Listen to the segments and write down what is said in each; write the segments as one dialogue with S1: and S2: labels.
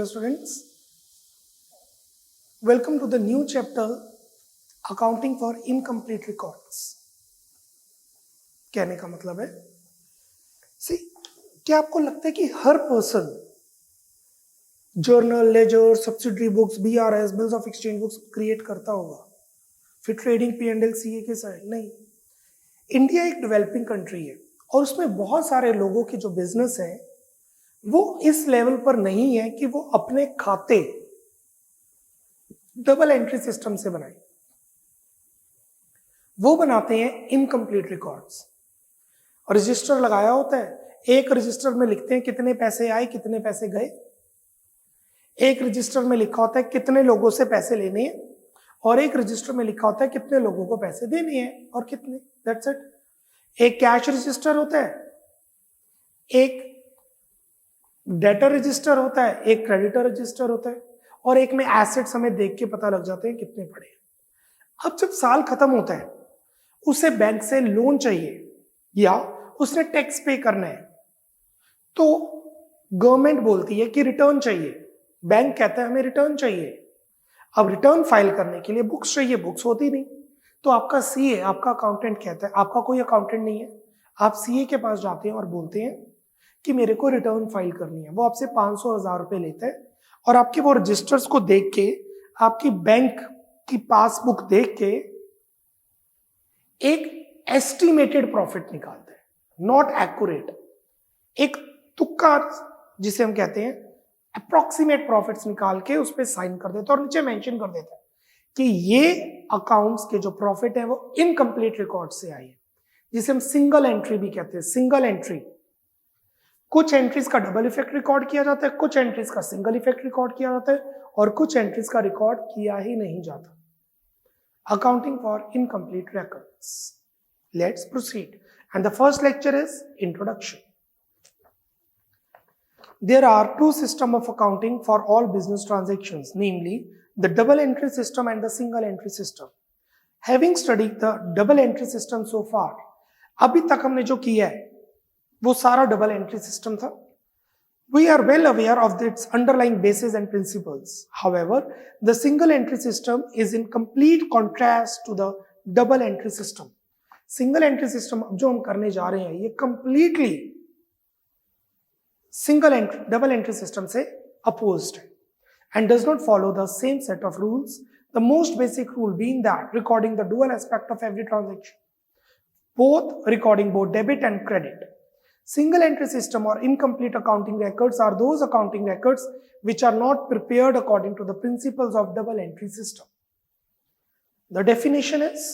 S1: students. Welcome to the new chapter Accounting for Incomplete Records. कहने का मतलब है सी क्या आपको लगता है कि हर person journal, ledger, subsidiary books, BRS, bills of exchange books create करता होगा, फिर ट्रेडिंग, पी&एल, सीए के साइड? नहीं। इंडिया एक डेवलपिंग कंट्री है और उसमें बहुत सारे लोगों के जो बिजनेस है वो इस लेवल पर नहीं है कि वो अपने खाते डबल एंट्री सिस्टम से बनाए। वो बनाते हैं इनकम्प्लीट रिकॉर्ड्स। रजिस्टर लगाया होता है, एक रजिस्टर में लिखते हैं कितने पैसे आए, कितने पैसे गए। एक रजिस्टर में लिखा होता है कितने लोगों से पैसे लेने हैं, और एक रजिस्टर में लिखा होता है कितने लोगों को पैसे देने हैं और कितने। That's it. एक कैश रजिस्टर होता है, एक डेटर रजिस्टर होता है, एक क्रेडिटर रजिस्टर होता है, और एक में एसेट्स हमें देख के पता लग जाते हैं कितने पड़े। अब जब साल खत्म होता है, उसे बैंक से लोन चाहिए या उसने टैक्स पे करना है, तो गवर्नमेंट बोलती है कि रिटर्न चाहिए। बैंक कहता है हमें रिटर्न चाहिए। अब रिटर्न फाइल करने के लिए बुक्स चाहिए, बुक्स होती नहीं, तो आपका सीए, आपका अकाउंटेंट कहता है, आपका कोई अकाउंटेंट नहीं है, आप सीए के पास जाते हैं और बोलते हैं कि मेरे को रिटर्न फाइल करनी है। वो आपसे 500-1000 रुपए लेता है और आपके वो रजिस्टर्स को देख के, आपकी बैंक की पासबुक देख के एक एस्टिमेटेड प्रॉफिट निकालता है, नॉट एक्यूरेट, एक तुक्का जिसे हम कहते हैं अप्रोक्सीमेट प्रॉफिट्स निकाल के उस पर साइन कर देता है और नीचे मेंशन कर देता है कि ये अकाउंट्स के जो प्रॉफिट है वो इनकम्प्लीट रिकॉर्ड से आई है, जिसे हम सिंगल एंट्री भी कहते हैं। सिंगल एंट्री, कुछ एंट्रीज का डबल इफेक्ट रिकॉर्ड किया जाता है, कुछ एंट्रीज का सिंगल इफेक्ट रिकॉर्ड किया जाता है, और कुछ एंट्रीज का रिकॉर्ड किया ही नहीं जाता। Accounting for incomplete records. Let's proceed. And the first lecture is introduction. There are two systems of accounting for all business transactions, namely the double entry system and the single entry system. Having studied the double entry system so far, अभी तक हमने जो किया है वो सारा double entry system था। We are well aware of its underlying basis and principles. However, the single entry system is in complete contrast to the double entry system. Single entry system जो हम करने जा रहे हैं ये completely single entry, double entry system से opposed है and does not follow the same set of rules. The most basic rule being that recording the dual aspect of every transaction, recording both debit and credit. Single entry system or incomplete accounting records are those accounting records which are not prepared according to the principles of double entry system. The definition is,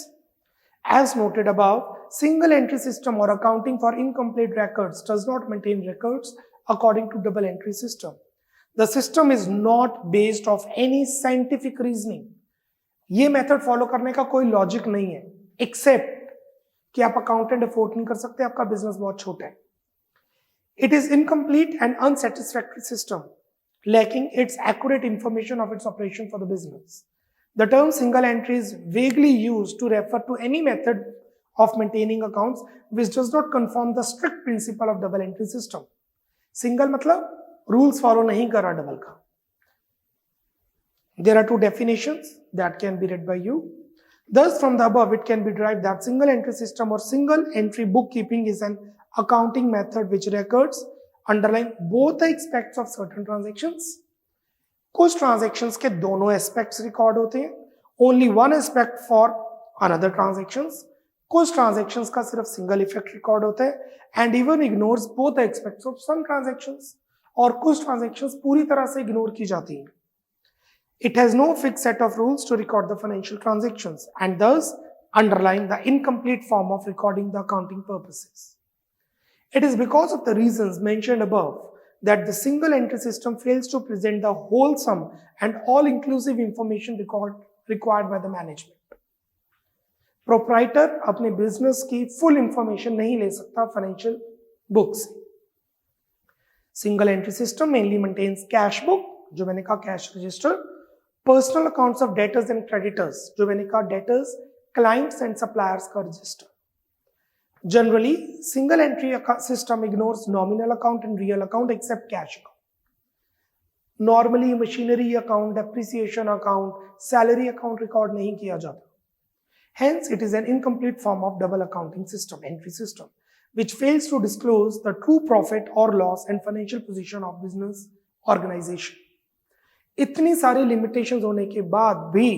S1: as noted above, single entry system or accounting for incomplete records does not maintain records according to double entry system. The system is not based of any scientific reasoning. ये method follow करने का कोई logic नहीं है, accept कि आप accountant afford नहीं कर सकते, आपका बिजनेस बहुत छोटा है। It is incomplete and unsatisfactory system, lacking its accurate information of its operation for the business. The term single entry is vaguely used to refer to any method of maintaining accounts which does not conform the strict principle of double entry system. Single मतलब rules follow नहीं करा double का. There are two definitions that can be read by you. Thus, from the above, it can be derived that single entry system or single entry bookkeeping is an accounting method which records underlying both the aspects of certain transactions. कुछ transactions के दोनों aspects record होते हैं, only one aspect for another transactions. कुछ transactions का सिर्फ single effect record होता है and even ignores both the aspects of some transactions. और कुछ transactions पूरी तरह से ignore की जाती हैं. It has no fixed set of rules to record the financial transactions and thus underlying the incomplete form of recording the accounting purposes. It is because of the reasons mentioned above that the single entry system fails to present the wholesome and all-inclusive information required by the management. Proprietor अपने business की full information नहीं ले सकता financial books से. Single entry system mainly maintains cash book, जो मैंने कहा cash register, personal accounts of debtors and creditors, जो मैंने कहा debtors, clients and suppliers का register. Generally, single entry system ignores nominal account and real account except cash account. Normally machinery account, depreciation account, salary account record नहीं किया जाता. Hence, it is an incomplete form of double accounting system, entry system, which fails to disclose the true profit or loss and financial position of business organization. इतनी सारी limitations होने के बाद भी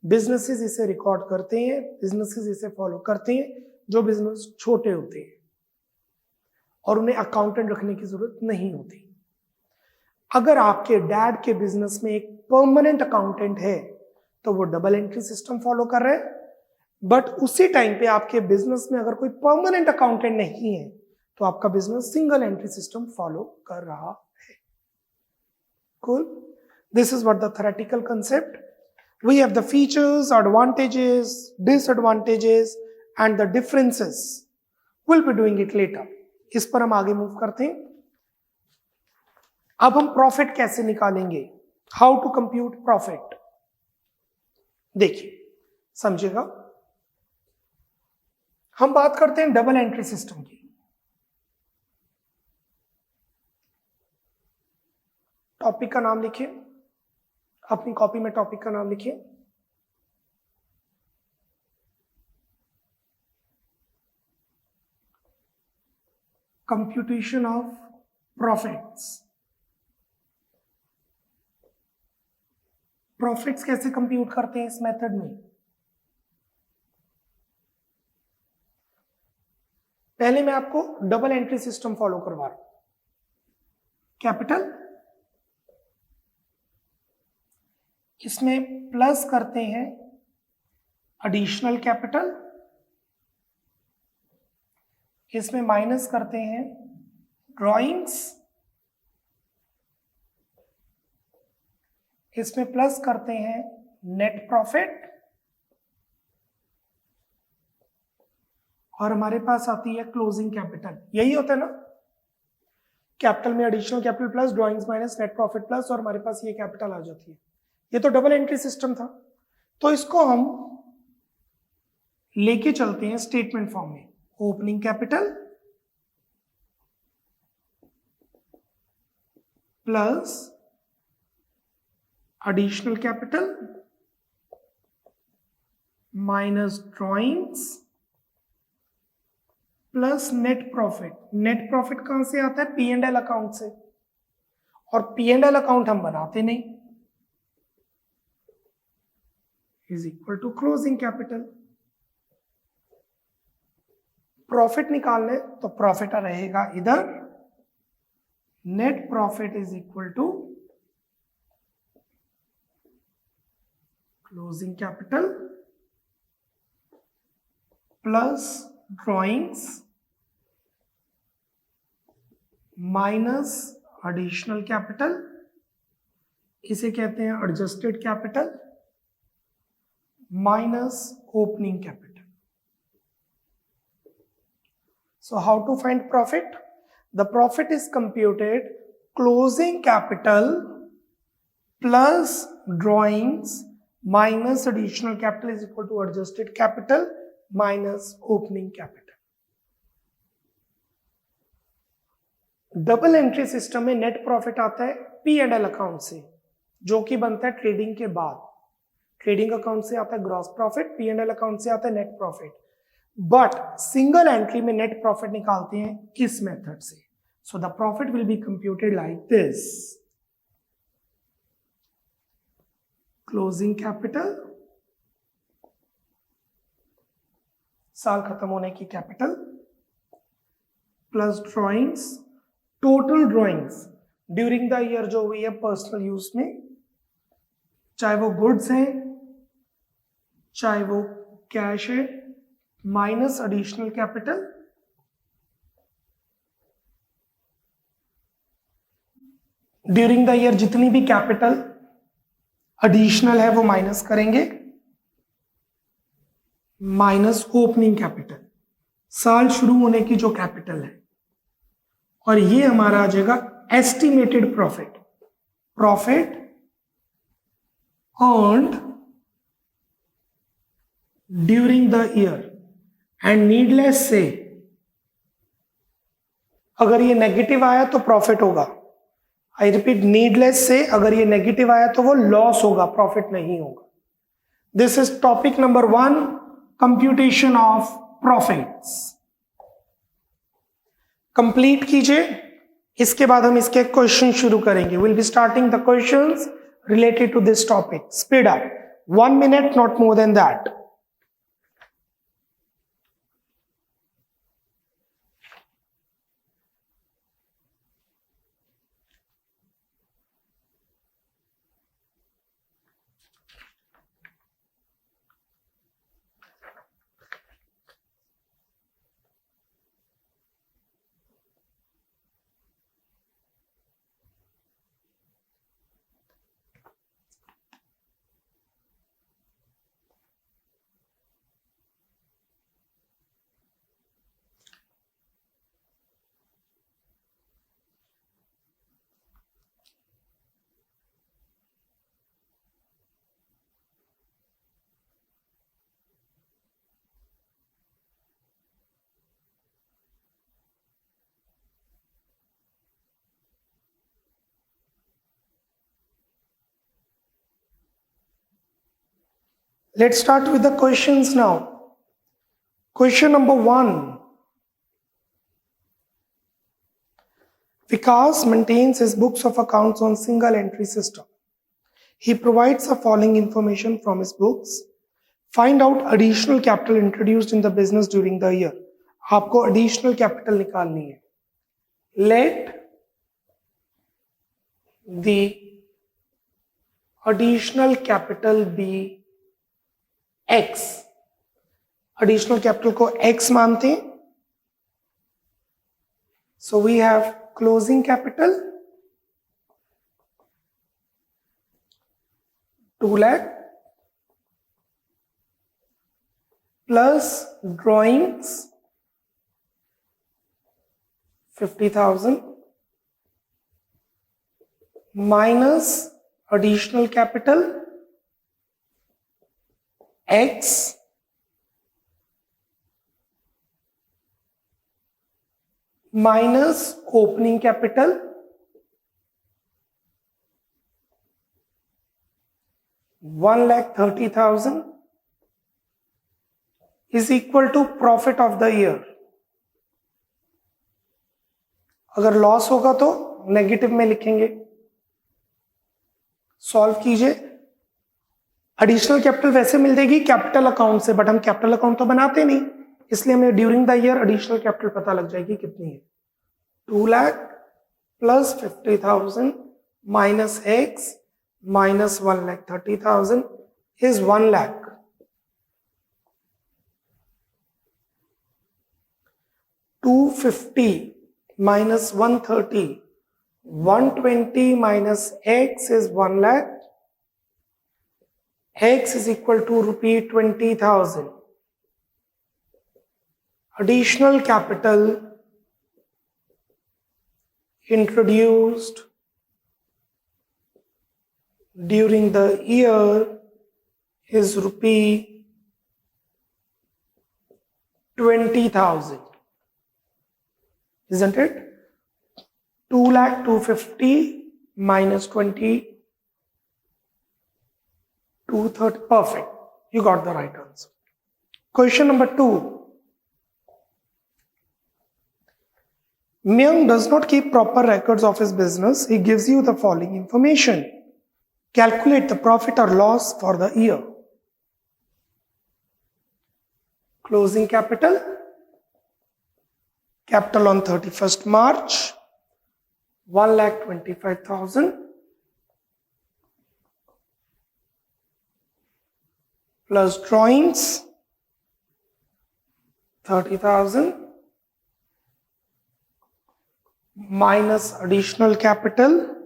S1: businesses इसे record करते हैं, businesses इसे follow करते हैं, जो business छोटे होते हैं और उन्हें accountant रखने की जरूरत नहीं होती. अगर आपके डैड के बिजनेस में एक परमानेंट अकाउंटेंट है तो वो डबल एंट्री सिस्टम फॉलो कर रहे हैं, बट उसी टाइम पे आपके बिजनेस में अगर कोई परमानेंट अकाउंटेंट नहीं है तो आपका business single entry system follow कर रहा है. Cool. This is what the theoretical concept. We have the features, advantages, disadvantages and the differences. We'll be doing it later. इस पर हम आगे मूव करते हैं. अब हम प्रॉफिट कैसे निकालेंगे, हाउ टू कंप्यूट प्रॉफिट. देखिए समझिएगा, हम बात करते हैं डबल एंट्री सिस्टम की. टॉपिक का नाम लिखिए, अपनी कॉपी में टॉपिक का नाम लिखिए. Computation of profits. प्रॉफिट्स कैसे कंप्यूट करते हैं इस मेथड में. पहले मैं आपको डबल एंट्री सिस्टम फॉलो करवा रहा हूं. कैपिटल, इसमें प्लस करते हैं एडिशनल कैपिटल, इसमें माइनस करते हैं ड्रॉइंग्स, इसमें प्लस करते हैं नेट प्रॉफिट और हमारे पास आती है क्लोजिंग कैपिटल. यही होता है ना, कैपिटल में additional capital plus drawings minus net profit plus और हमारे पास ये कैपिटल आ जाती है. ये तो डबल एंट्री सिस्टम था, तो इसको हम लेके चलते हैं स्टेटमेंट फॉर्म में. Opening capital plus additional capital minus drawings plus net profit. Net profit कहां से आता है, P&L अकाउंट से, और P&L अकाउंट हम बनाते नहीं. Is equal to closing capital. Profit निकालने तो प्रॉफिट रहेगा इधर, net profit is equal to closing capital plus drawings minus additional capital, इसे कहते हैं adjusted capital, minus opening capital. So how to find profit? The profit is computed closing capital plus drawings minus additional capital is equal to adjusted capital minus opening capital. Double entry system में net profit आता है P&L account से, जो कि बनता है trading के बाद. ट्रेडिंग अकाउंट से आता है ग्रॉस प्रॉफिट, P&L अकाउंट से आता है net profit. But single entry में नेट प्रॉफिट निकालते हैं किस मेथड से. So the profit will be computed like this. Closing capital, साल खत्म होने की capital, plus drawings, total drawings during the year जो हुई है पर्सनल यूज में, चाहे वो गुड्स हैं चाहे वो कैश है, minus additional capital during the year जितनी भी कैपिटल एडिशनल है वो माइनस करेंगे, माइनस ओपनिंग कैपिटल, साल शुरू होने की जो कैपिटल है, और ये हमारा आ जाएगा estimated profit. Profit earned during the year. And needless से अगर ये नेगेटिव आया तो प्रॉफिट होगा, आई रिपीट, नीडलेस से अगर ये नेगेटिव आया तो वो लॉस होगा, प्रॉफिट नहीं होगा. This is topic number 1, computation of profits. Complete कीजिए, इसके बाद हम इसके क्वेश्चन शुरू करेंगे. Will be starting the questions related to this topic. Speed up. 1 minute, not more than that. Let's start with the questions now. Question number 1. Vikas maintains his books of accounts on single entry system. He provides the following information from his books. Find out additional capital introduced in the business during the year. आपको additional capital निकालनी है. Let the additional capital be X. Additional capital को X मानते हैं. So we have closing capital 2 lakh plus drawings 50,000 minus additional capital X minus opening capital $1,30,000 is equal to profit of the year. अगर loss होगा तो negative में लिखेंगे. Solve कीजिए. Additional capital वैसे मिल जाएगी कैपिटल अकाउंट से, बट हम कैपिटल अकाउंट तो बनाते नहीं, इसलिए हमें during the year additional capital पता लग जाएगी कितनी है. 2 lakh plus 50,000 minus x minus 1,30,000 is 1 lakh. 250 minus 130, 120 minus x is 1 lakh. X is equal to rupee 20,000. Additional capital introduced during the year is rupee 20,000. Isn't it? 2,250 minus 20, 230. Perfect. You got the right answer. Question number 2. Myung does not keep proper records of his business. He gives you the following information. Calculate the profit or loss for the year. Closing capital. Capital on 31st March, 1,25,000 plus drawings 30,000 minus additional capital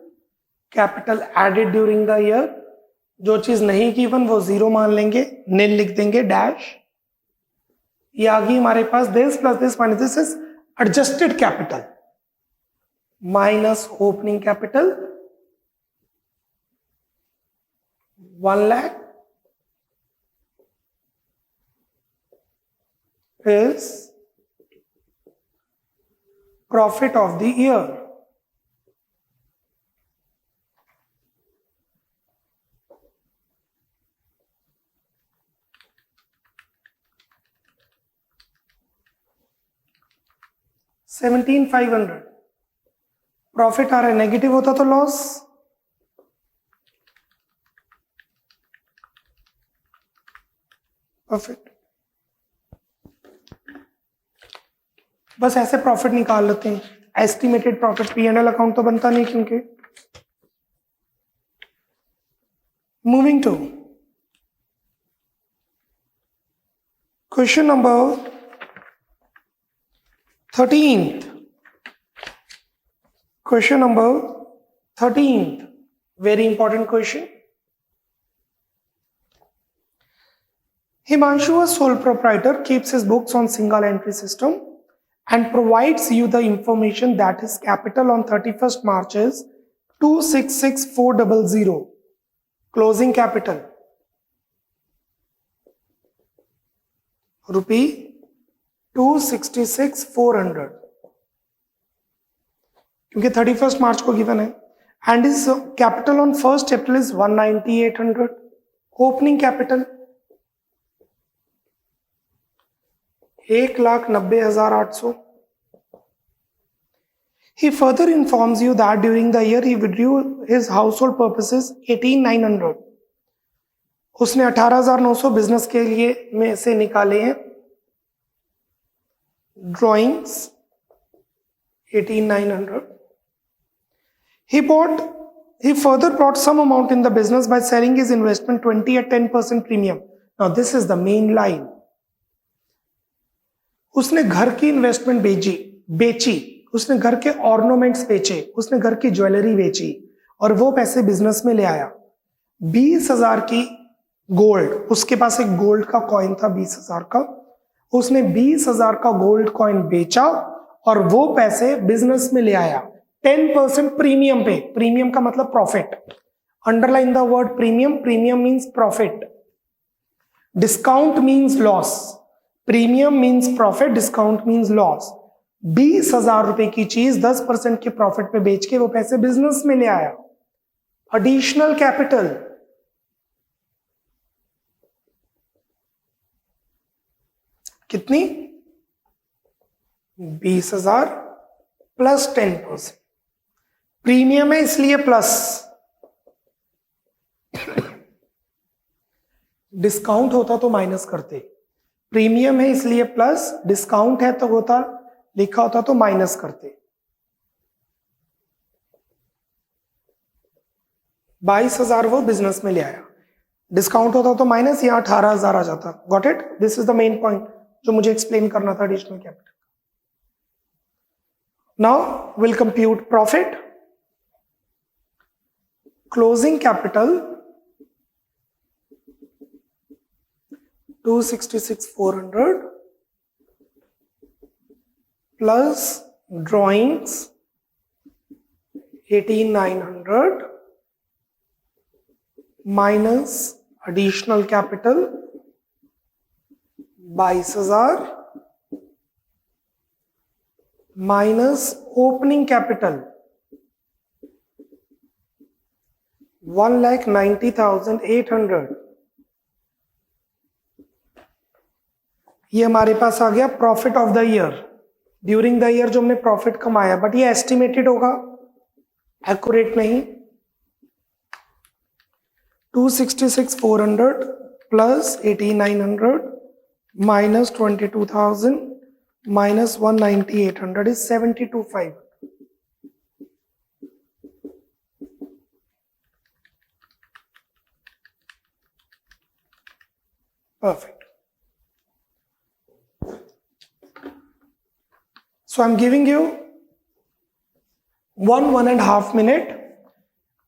S1: added during the year. जो चीज नहीं given वो 0 मान लेंगे, nil लिख देंगे, dash. ये आ गई हमारे पास this plus this minus this is adjusted capital minus opening capital 1 lakh is profit of the year. 17,500. Profit आ रहा है, नेगेटिव होता तो लॉस, प्रॉफिट। बस ऐसे प्रॉफिट निकाल लेते हैं, एस्टिमेटेड प्रॉफिट। P&L अकाउंट तो बनता नहीं क्योंकि। Moving to question number 13th. Question number 13th. Very important question. Himanshu, a sole proprietor, keeps his books on single entry system and provides you the information that his capital on 31st March is 266,400. Closing capital rupee 266,400, क्योंकि 31st मार्च को given है, and is capital on 1st April is 190,800. Opening capital 1,90,800. He further informs you that during the year he withdrew his household purposes 18,900. उसने 18,900 business के लिए में से निकाले हैं. Drawings 18,900. He further brought some amount in the business by selling his investment 20 at 10% premium. Now this is the main line. उसने घर की इन्वेस्टमेंट बेची, उसने घर के ऑर्नामेंट्स बेचे, उसने घर की ज्वेलरी बेची और वो पैसे बिजनेस में ले आया. 20,000 की गोल्ड, उसके पास एक गोल्ड का कॉइन था 20,000 का, उसने 20,000 का गोल्ड कॉइन बेचा और वो पैसे बिजनेस में ले आया 10% प्रीमियम पे. प्रीमियम का मतलब profit. Underline the word premium. Premium means profit, discount means loss. Premium means profit, discount means loss. 20,000 रुपए की चीज 10% के प्रॉफिट पे बेच के वो पैसे बिजनेस में ले आया. एडिशनल कैपिटल कितनी? 20,000 प्लस 10%. प्रीमियम है इसलिए प्लस, डिस्काउंट होता तो माइनस करते. प्रीमियम है इसलिए प्लस, डिस्काउंट है तो होता, लिखा होता तो माइनस करते. 22,000 वो बिजनेस में ले आया, डिस्काउंट होता तो माइनस, यहां 18,000 आ जाता. Got it? This is the main point जो मुझे एक्सप्लेन करना था additional capital. Now will compute profit. Closing capital 266,400 plus drawings 18,900 minus additional capital 22,000 minus opening capital 1,90,800. ये हमारे पास आ गया profit of the year. During the year जो हमने profit कमाया, बट ये एस्टिमेटेड होगा, एक्यूरेट नहीं. 266,400 plus 18,900 minus 22,000 minus 190,800 is 72,500. Perfect. So I'm giving you 1.5 minute.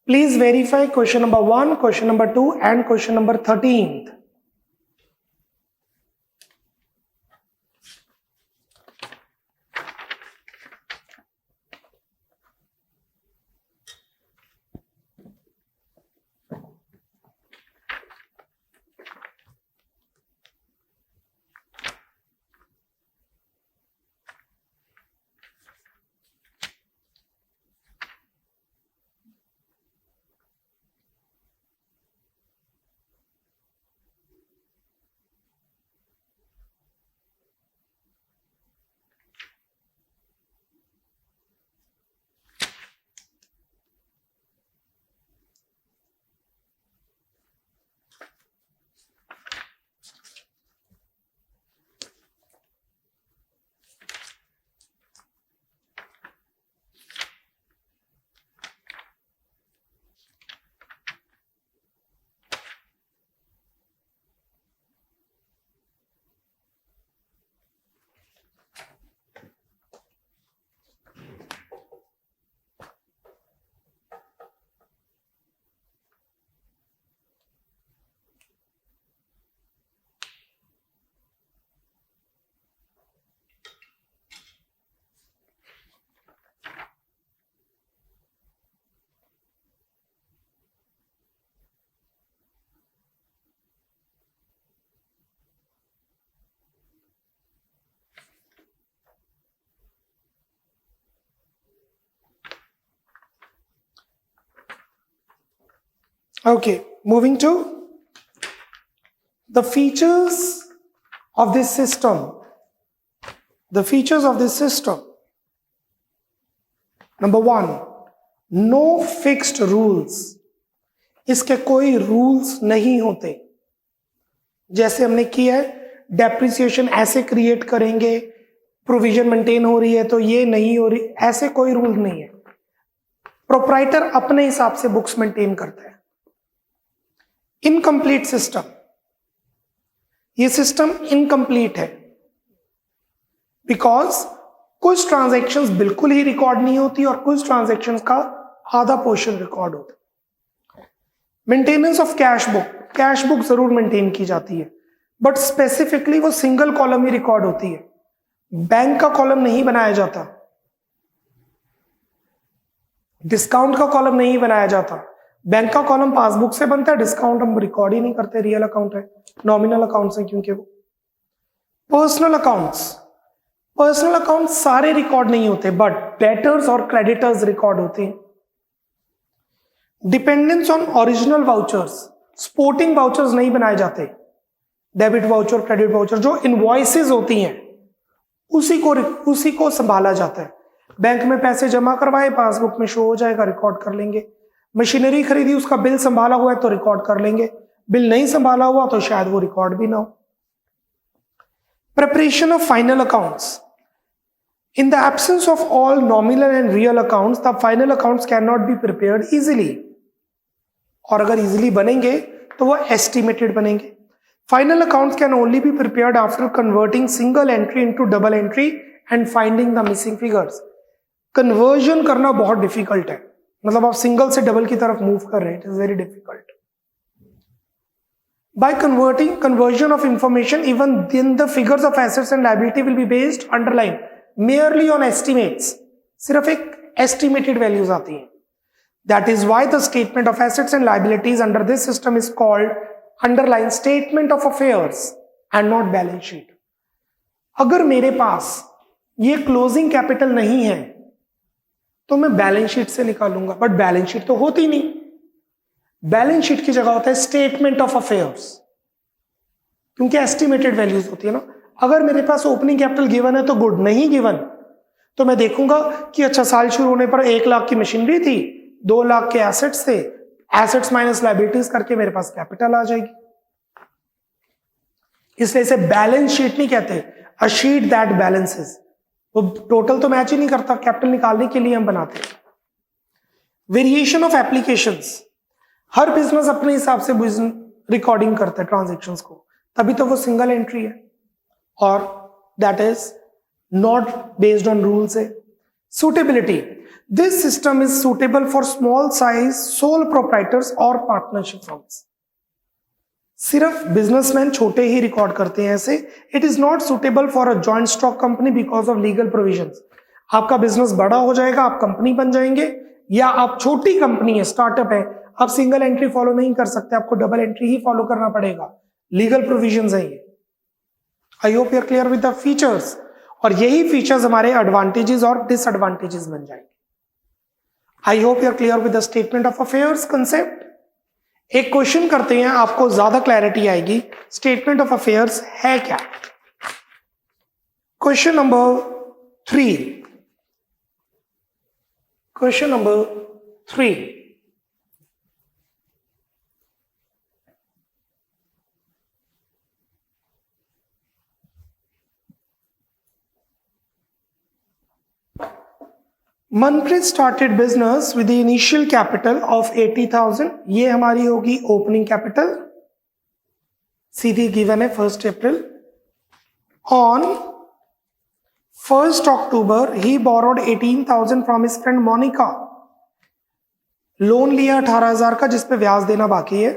S1: Please verify question number 1, question number 2 and question number 13. Okay, moving to the features of this system. The features of this system. Number 1, no fixed rules. इसके कोई rules नहीं होते. जैसे हमने किया है, depreciation ऐसे create करेंगे, प्रोविजन मेंटेन हो रही है तो ये नहीं हो रही, ऐसे कोई रूल नहीं है. प्रोप्राइटर अपने हिसाब से बुक्स मेंटेन करता है. Incomplete system. ये सिस्टम इनकम्प्लीट है बिकॉज कुछ ट्रांजैक्शंस बिल्कुल ही रिकॉर्ड नहीं होती और कुछ ट्रांजैक्शंस का आधा पोर्शन रिकॉर्ड होता है. मेंटेनेंस ऑफ कैश बुक जरूर मेंटेन की जाती है, बट स्पेसिफिकली वो सिंगल कॉलम ही रिकॉर्ड होती है. बैंक का कॉलम नहीं बनाया जाता, डिस्काउंट का कॉलम नहीं बनाया जाता. बैंक का कॉलम पासबुक से बनता है, डिस्काउंट हम रिकॉर्ड ही नहीं करते, रियल अकाउंट है, नॉमिनल अकाउंट्स है क्योंकि वो. पर्सनल अकाउंट सारे रिकॉर्ड नहीं होते, बट डेटर्स और क्रेडिटर्स रिकॉर्ड होते हैं. Dependence on original vouchers. Sporting vouchers नहीं बनाए जाते. डेबिट वाउचर, क्रेडिट वाउचर, जो इनवॉइसेस होती हैं उसी को संभाला जाता है. बैंक में पैसे जमा करवाए, पासबुक में शो हो जाएगा, रिकॉर्ड कर लेंगे. मशीनरी खरीदी, उसका बिल संभाला हुआ है तो रिकॉर्ड कर लेंगे. बिल नहीं संभाला हुआ तो शायद वो रिकॉर्ड भी ना हो. Preparation of final accounts. In the absence of all nominal and real accounts, the final accounts cannot be prepared easily. और अगर easily बनेंगे तो वो estimated बनेंगे. Final accounts can only be prepared after converting single entry into double entry and finding the missing figures. Conversion करना बहुत difficult है. मतलब आप single से double की तरफ move कर रहे हैं. It is very difficult. By conversion of information, even then the figures of assets and liability will be based, underline, merely on estimates. सिर्फ एक estimated values आती हैं. That is why the statement of assets and liabilities under this system is called, underline, statement of affairs and not balance sheet. अगर मेरे पास ये closing capital नहीं है तो मैं बैलेंस शीट से निकालूंगा, बट बैलेंस शीट तो होती नहीं. बैलेंस शीट की जगह होता है स्टेटमेंट ऑफ अफेयर्स, क्योंकि एस्टिमेटेड वैल्यूज होती है ना. अगर मेरे पास ओपनिंग कैपिटल गिवन है तो गुड, नहीं गिवन तो मैं देखूंगा कि अच्छा साल शुरू होने पर 1 लाख की मशीनरी थी, 2 लाख के एसेट्स थे, एसेट्स माइनस लायबिलिटीज करके मेरे पास कैपिटल आ जाएगी. इसलिए इसे बैलेंस शीट नहीं कहते, अ शीट दैट बैलेंसेस. वो टोटल तो मैच ही नहीं करता, कैपिटल निकालने के लिए हम बनाते हैं. Variation of applications. Her business अपने हिसाब से रिकॉर्डिंग करता है ट्रांजैक्शंस को, तभी तो वो सिंगल एंट्री है और that is not based on rules है. Suitability. This system is suitable for small size sole proprietors और पार्टनरशिप फर्म्स. सिर्फ बिजनेसमैन छोटे ही रिकॉर्ड करते हैं ऐसे. It is not suitable for a joint stock company because of legal provisions. आपका business बड़ा हो जाएगा, आप कंपनी बन जाएंगे, या आप छोटी कंपनी है, स्टार्टअप है, आप सिंगल एंट्री फॉलो नहीं कर सकते, आपको डबल एंट्री ही फॉलो करना पड़ेगा. लीगल प्रोविजंस है ये. I hope you are clear with the features. और यही फीचर्स हमारे एडवांटेजेस और डिसएडवांटेजेस बन जाएंगे. I hope you are clear with the statement of affairs concept. एक क्वेश्चन करते हैं, आपको ज्यादा क्लैरिटी आएगी. स्टेटमेंट ऑफ अफेयर्स है क्या? Question number 3. Question number 3. Manpreet started business with the initial capital of 80,000. ये हमारी होगी ओपनिंग कैपिटल, सीधी गिवन है 1 April. On 1 October he borrowed 18,000 from his friend Monica. Loan लिया 18,000 का जिसपे ब्याज देना बाकी है.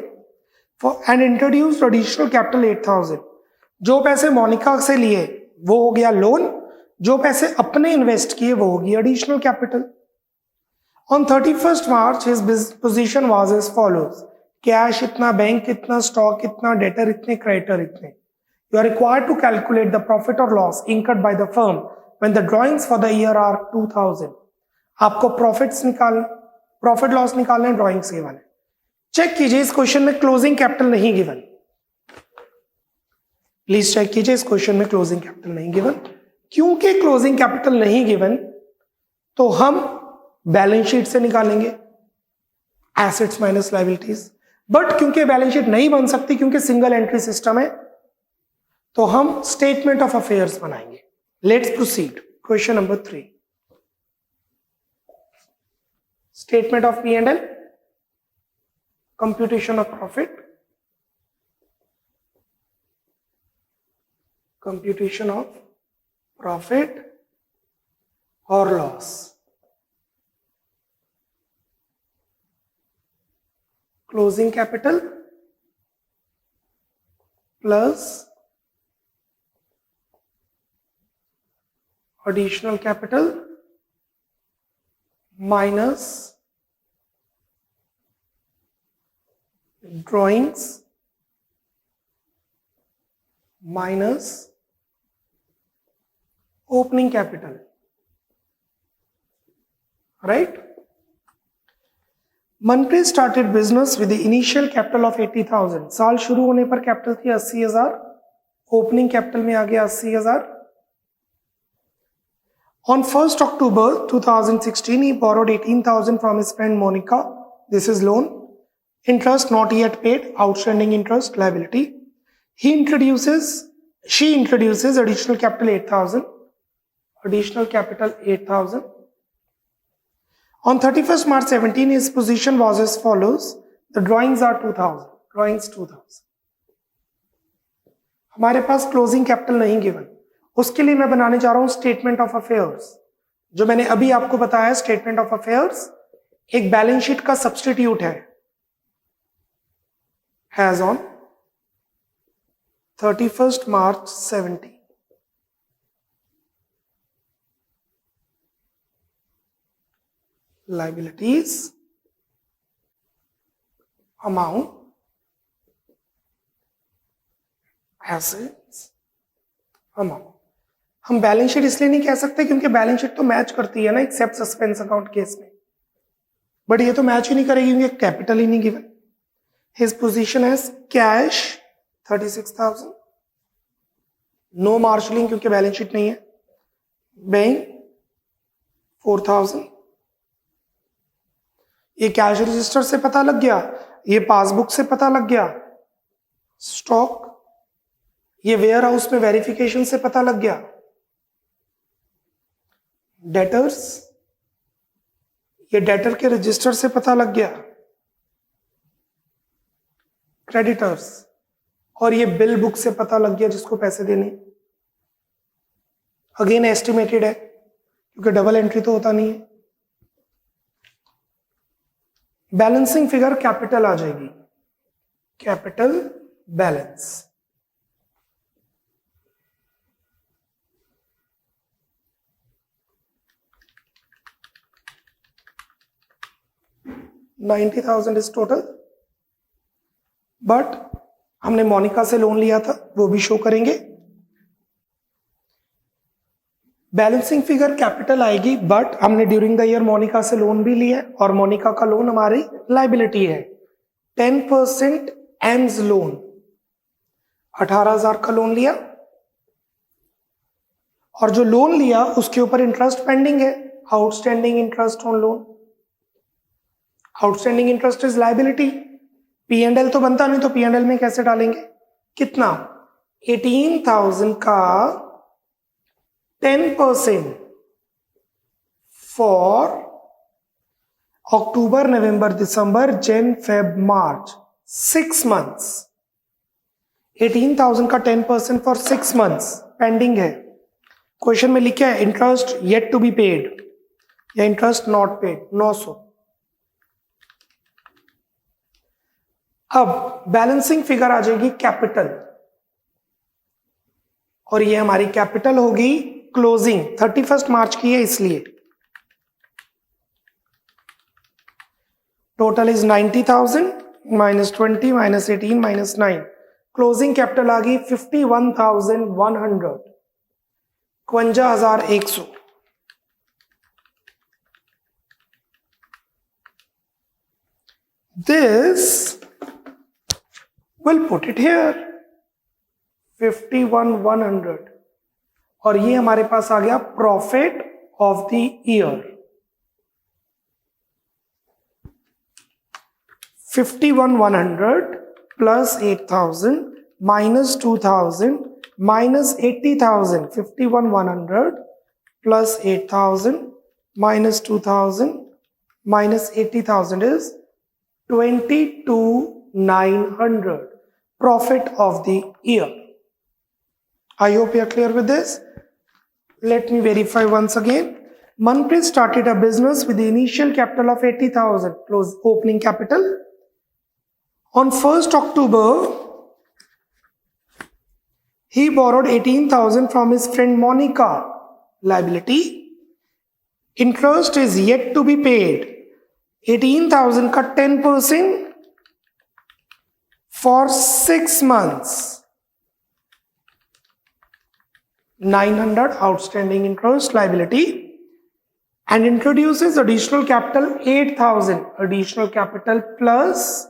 S1: And introduced additional capital 8,000. जो पैसे मोनिका से लिए वो हो गया लोन, जो पैसे अपने इन्वेस्ट किए वो होगी additional capital. On 31 March his position was as follows. Cash इतना, बैंक इतना, स्टॉक इतना, डेटर इतने, क्रेडिटर इतने. You are required to calculate the profit और loss incurred by the firm when the drawings for the year are 2,000. आपको profit loss निकालने, drawings given है. Check कीजिए इस क्वेश्चन में क्लोजिंग कैपिटल नहीं गिवन, प्लीज चेक कीजिए इस क्वेश्चन में क्लोजिंग कैपिटल नहीं गिवन। क्योंकि क्लोजिंग कैपिटल नहीं गिवन तो हम बैलेंस शीट से निकालेंगे एसेट्स माइनस लायबिलिटीज, बट क्योंकि बैलेंस शीट नहीं बन सकती क्योंकि सिंगल एंट्री सिस्टम है, तो हम स्टेटमेंट ऑफ अफेयर्स बनाएंगे। Let's proceed. Question number 3, statement of P and L, computation of profit, computation of profit और loss, closing capital plus additional capital minus drawings minus opening capital, right? Manpreet started business with the initial capital of 80,000। साल शुरू होने पर capital थी 80,000, opening capital में आ गया 80,000। On 1st October 2016, he borrowed 18,000 from his friend Monica. This is loan. Interest not yet paid, outstanding interest, liability. She introduces additional capital 8,000. Additional capital 8,000. On 31st March 17, his position was as follows. The drawings are 2,000. Drawings 2,000. हमारे पास closing capital नहीं given, उसके लिए मैं बनाने जा रहा हूं statement of affairs. जो मैंने अभी आपको बताया स्टेटमेंट ऑफ अफेयर्स एक बैलेंस शीट का सब्स्टिट्यूट है। Has on 31st March 17, liabilities amount, assets amount। हम बैलेंस शीट इसलिए नहीं कह सकते क्योंकि बैलेंस शीट तो मैच करती है ना एक्सेप्ट सस्पेंस अकाउंट केस में, बट ये तो मैच ही नहीं करेगी क्योंकि कैपिटल ही नहीं गिवन। हिज पोजीशन है कैश 36,000, नो मार्शलिंग क्योंकि बैलेंस शीट नहीं है, बैंक 4,000। ये कैश रजिस्टर से पता लग गया, ये पासबुक से पता लग गया, स्टॉक ये वेयर हाउस में वेरिफिकेशन से पता लग गया, डेटर्स ये डेटर के रजिस्टर से पता लग गया, क्रेडिटर्स और ये बिल बुक से पता लग गया जिसको पैसे देने। अगेन एस्टिमेटेड है क्योंकि डबल एंट्री तो होता नहीं है। बैलेंसिंग फिगर कैपिटल आ जाएगी, capital balance. $90,000 is total, but हमने मोनिका से लोन लिया था वो भी शो करेंगे। बैलेंसिंग फिगर कैपिटल आएगी, बट हमने ड्यूरिंग द ईयर मोनिका से लोन भी लिया और मोनिका का लोन हमारी लाइबिलिटी है। 10% एम्स लोन 18,000 का लोन लिया और जो लोन लिया उसके ऊपर इंटरेस्ट पेंडिंग है, outstanding interest on loan. Outstanding interest is liability. P and L तो बनता नहीं तो पी एंड एल में कैसे डालेंगे? कितना? 18,000 का 10% फॉर अक्टूबर, नवंबर, दिसंबर, जन, फेब, मार्च, 6 मंथ्स। 18,000 का 10% फॉर 6 मंथ्स पेंडिंग है। क्वेश्चन में लिखा है interest yet to be paid या इंटरेस्ट नॉट पेड, 900। अब बैलेंसिंग फिगर आ जाएगी कैपिटल और ये हमारी कैपिटल होगी क्लोजिंग 31 मार्च की है इसलिए total is 90,000 minus 20 minus 18 minus 9। Closing capital आ गई 51,100, 51,100। This we'll put it here 51,100 और ये हमारे पास आ गया profit of the year 51,100 plus 8,000 minus 2,000 minus 80,000. 51,100 plus 8,000 minus 2,000 minus 80,000 is 22,900 profit of the year. I hope you are clear with this. Let me verify once again. Manpreet started a business with the initial capital of 80,000 close opening capital. On 1st October, he borrowed 18,000 from his friend Monica. Liability. Interest is yet to be paid. 18,000 का 10% for 6 months. 900 outstanding interest liability and introduces additional capital 8,000. Additional capital plus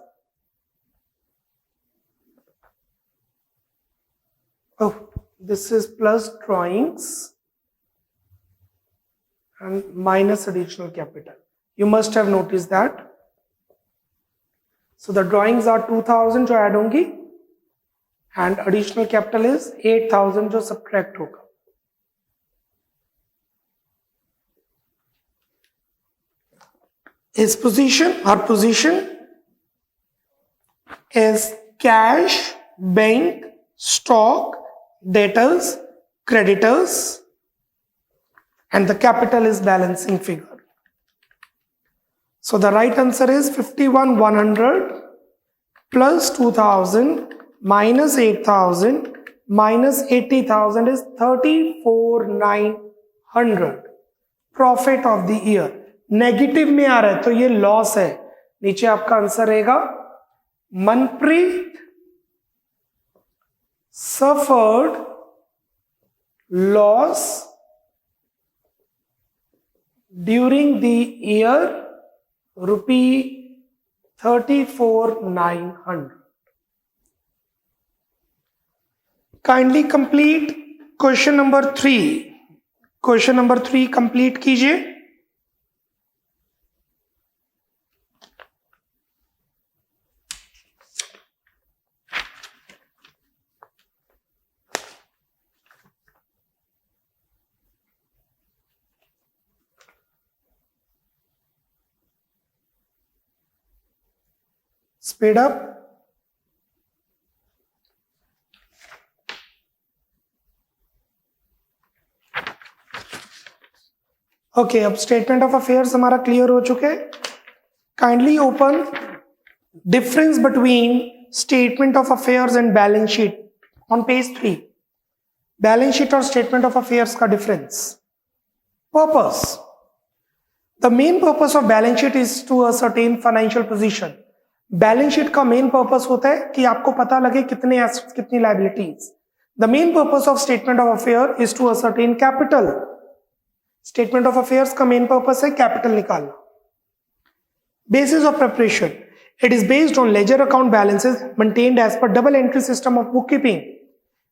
S1: this is plus drawings and minus additional capital. You must have noticed that. So the drawings are 2,000 जो add होंगी and additional capital is 8,000 जो subtract होगा. His position, her position is cash, bank, stock, debtors, creditors, and the capital is balancing figure. So the right answer is 51,100 plus 2,000 minus 8,000 minus 80,000 is 34,900 profit of the year. Negative में आ रहा है तो ये loss है. नीचे आपका answer रहेगा Manpreet suffered loss during the year ₹34,900. Kindly complete question number 3. Question number 3 complete कीजिए. Speed up. Okay, अब स्टेटमेंट ऑफ अफेयर्स हमारा क्लियर हो चुके. Kindly open difference between statement of affairs and balance sheet on page 3. Balance sheet और statement of affairs का difference. Purpose. The main purpose of balance sheet is to ascertain financial position. Balance sheet का main purpose होता है कि आपको पता लगे कितने एसेट्स कितनी liabilities. The main purpose of statement of affair is to ascertain capital. Statement of affairs का मेन पर्पस है कैपिटल निकालना. Basis of preparation. It is based on ledger account balances maintained as per double entry system of book keeping.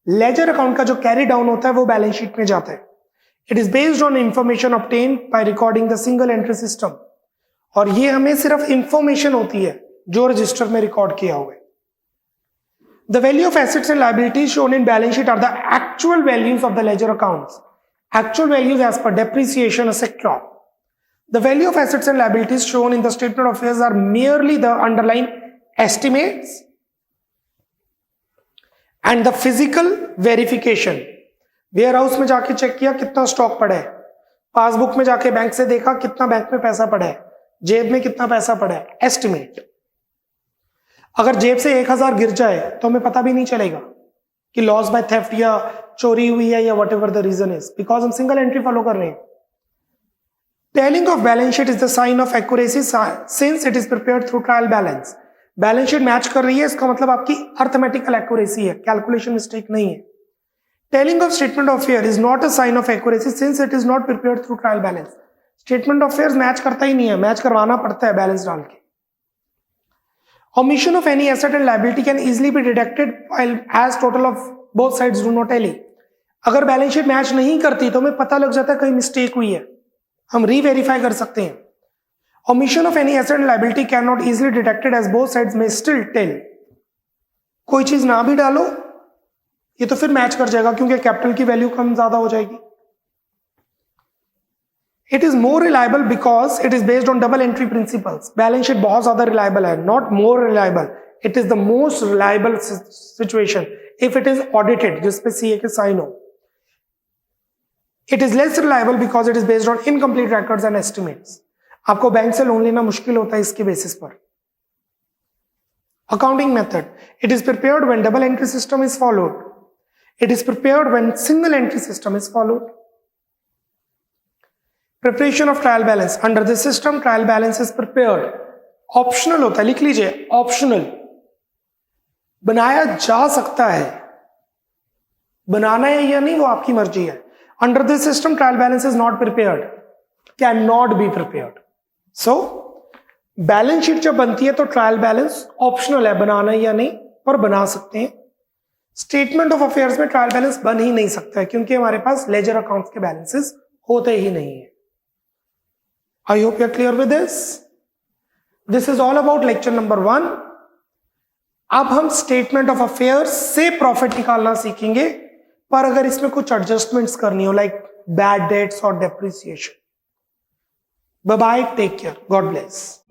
S1: Ledger account का जो carry down होता है वो balance sheet में जाता है. It is based on information obtained by recording the single entry system. और ये हमें सिर्फ इंफॉर्मेशन होती है जो रजिस्टर में रिकॉर्ड किया हुआ है. The value of assets and liabilities shown in balance sheet are the actual values of the ledger accounts. Actual values as per depreciation, etc. The value of assets and liabilities shown in the statement of affairs are merely the underlying estimates and the physical verification. Warehouse में जाके check किया कितना stock पड़ा है, passbook में जाके bank से देखा कितना बैंक में पैसा पड़ा है, जेब में कितना पैसा पड़ा है, एस्टिमेट. अगर जेब से 1,000 गिर जाए तो हमें पता भी नहीं चलेगा कि लॉस बाय थेफ्ट या चोरी हुई है या whatever the reason is, because हम सिंगल एंट्री फॉलो कर रहे हैं. Tallying of balance sheet is the sign of accuracy since it is prepared through trial balance. Balance sheet match कर रही है इसका मतलब आपकी अर्थमेटिकल एक्यूरेसी है, कैलकुलेशन मिस्टेक नहीं है. Tallying of statement of affairs is not a sign of accuracy since it is not prepared through trial balance. Statement of fair match करता ही नहीं है, मैच करवाना पड़ता है बैलेंस डाल के. Omission of any asset and liability can easily be detected while as total of both sides do not tally. अगर balance sheet match नहीं करती तो हमें पता लग जाता है कहीं मिस्टेक हुई है, हम रीवेरीफाई कर सकते हैं. Omission of any asset and liability cannot easily detected as both sides may still tell. कोई चीज ना भी डालो ये तो फिर मैच कर जाएगा क्योंकि कैपिटल की वैल्यू कम ज्यादा हो जाएगी. It is more reliable because it is based on double entry principles. Balance sheet बहुत ज्यादा रिलायबल है, not more reliable. It is the most reliable situation if it is audited, जिसपे CA के sign हो. It is less reliable because it is based on incomplete records and estimates. आपको bank से loan लेना मुश्किल होता है इसके बेसिस पर. Accounting method. It is prepared when double entry system is followed. It is prepared when single entry system is followed. Preparation of trial balance. Under this system, trial balance is prepared. Optional होता है, लिख लीजिए optional. बनाया जा सकता है, बनाना है या नहीं वो आपकी मर्जी है. Under this system, trial balance is not prepared. Cannot be prepared. So, balance sheet जब बनती है तो ट्रायल बैलेंस ऑप्शनल है, बनाना है या नहीं, पर बना सकते हैं. स्टेटमेंट ऑफ अफेयर्स में ट्रायल बैलेंस बन ही नहीं सकता है क्योंकि हमारे पास लेजर अकाउंट्स के बैलेंसेस होते ही नहीं है. I hope you are clear with this. This is all about lecture number 1. अब हम स्टेटमेंट ऑफ अफेयर्स से प्रॉफिट निकालना सीखेंगे, पर अगर इसमें कुछ एडजस्टमेंट्स करनी हो लाइक बैड डेट्स और depreciation. Bye bye, take care, God bless.